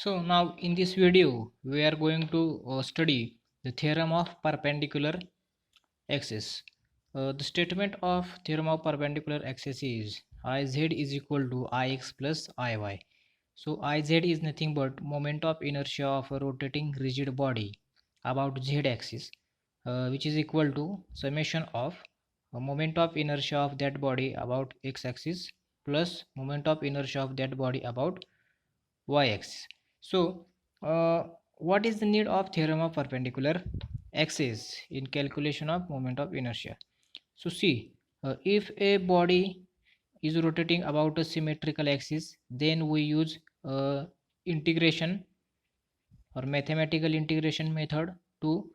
So now in this video we are going to study the theorem of perpendicular axis. The statement of theorem of perpendicular axis is Iz is equal to Ix plus Iy. So Iz is nothing but moment of inertia of a rotating rigid body about z axis, which is equal to summation of moment of inertia of that body about x axis plus moment of inertia of that body about y-axis. So, what is the need of theorem of perpendicular axis in calculation of moment of inertia? So, see, if a body is rotating about a symmetrical axis, then we use integration or mathematical integration method to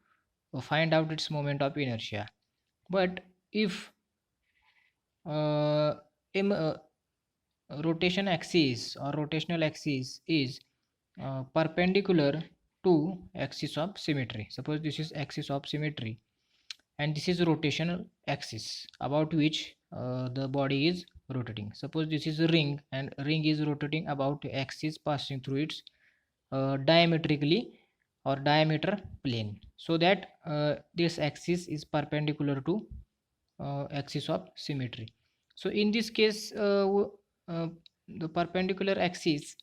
find out its moment of inertia. But if uh, im- uh, rotation axis or rotational axis is perpendicular to axis of symmetry, suppose this is axis of symmetry and this is rotational axis about which the body is rotating. Suppose this is a ring and ring is rotating about axis passing through its diametrically or diameter plane, so that this axis is perpendicular to axis of symmetry. So in this case uh, the perpendicular axis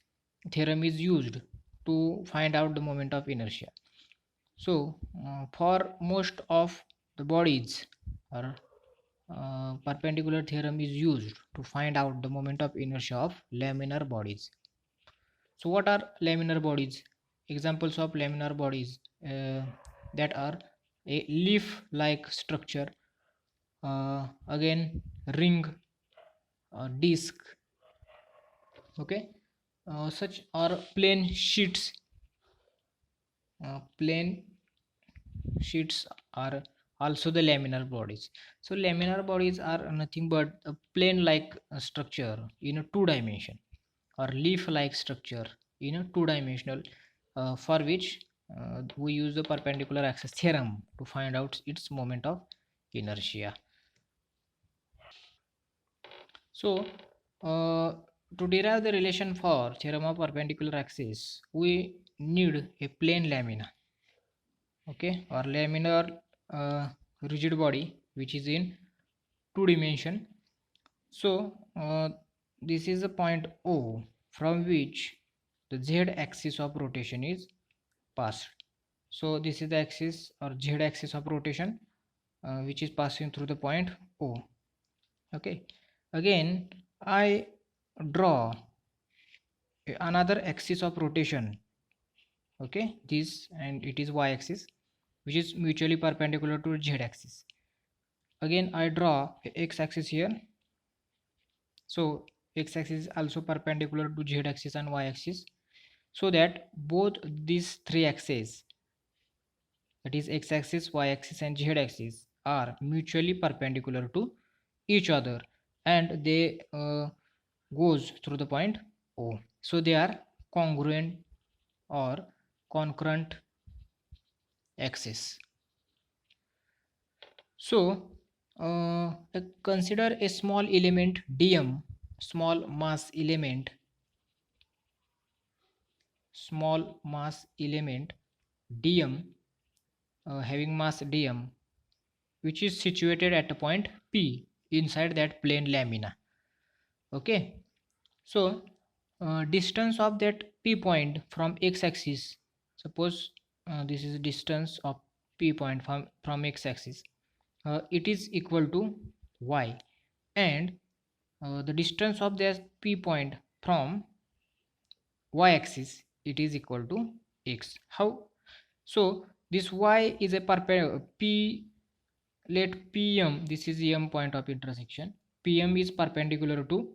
theorem is used to find out the moment of inertia. So for most of the bodies or perpendicular theorem is used to find out the moment of inertia of laminar bodies. So what are laminar bodies? Examples of laminar bodies that are a leaf like structure, again ring, disc. Okay, such are plane sheets are also the laminar bodies. So laminar bodies are nothing but a plane like structure in a two dimension or leaf like structure in a two dimensional, for which we use the perpendicular axis theorem to find out its moment of inertia. So, to derive the relation for theorem of perpendicular axis, we need a plane lamina, okay, or laminar rigid body which is in two dimension. So, this is a point O from which the z axis of rotation is passed. So, this is the axis or z axis of rotation which is passing through the point O. Okay, again I draw another axis of rotation, okay, this, and it is y axis which is mutually perpendicular to z axis. Again I draw x axis here, so x axis is also perpendicular to z axis and y axis, so that both these three axes, that is x axis, y axis and z axis, are mutually perpendicular to each other, and they goes through the point O, so they are congruent or concurrent axis. So consider a small element dm, small mass element, small mass element dm, having mass dm, which is situated at a point P inside that plane lamina. Okay, so distance of that P point from x axis, suppose this is distance of P point from x axis, it is equal to y, and the distance of that P point from y axis, it is equal to x. How? So this y is a perpendicular P, let pm, this is the m point of intersection, pm is perpendicular to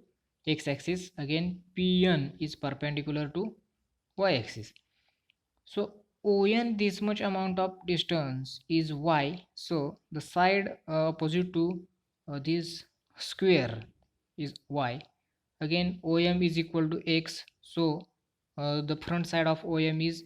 x axis, again pn is perpendicular to y axis. So on this much amount of distance is y, so the side opposite to this square is y. Again om is equal to x, so the front side of om is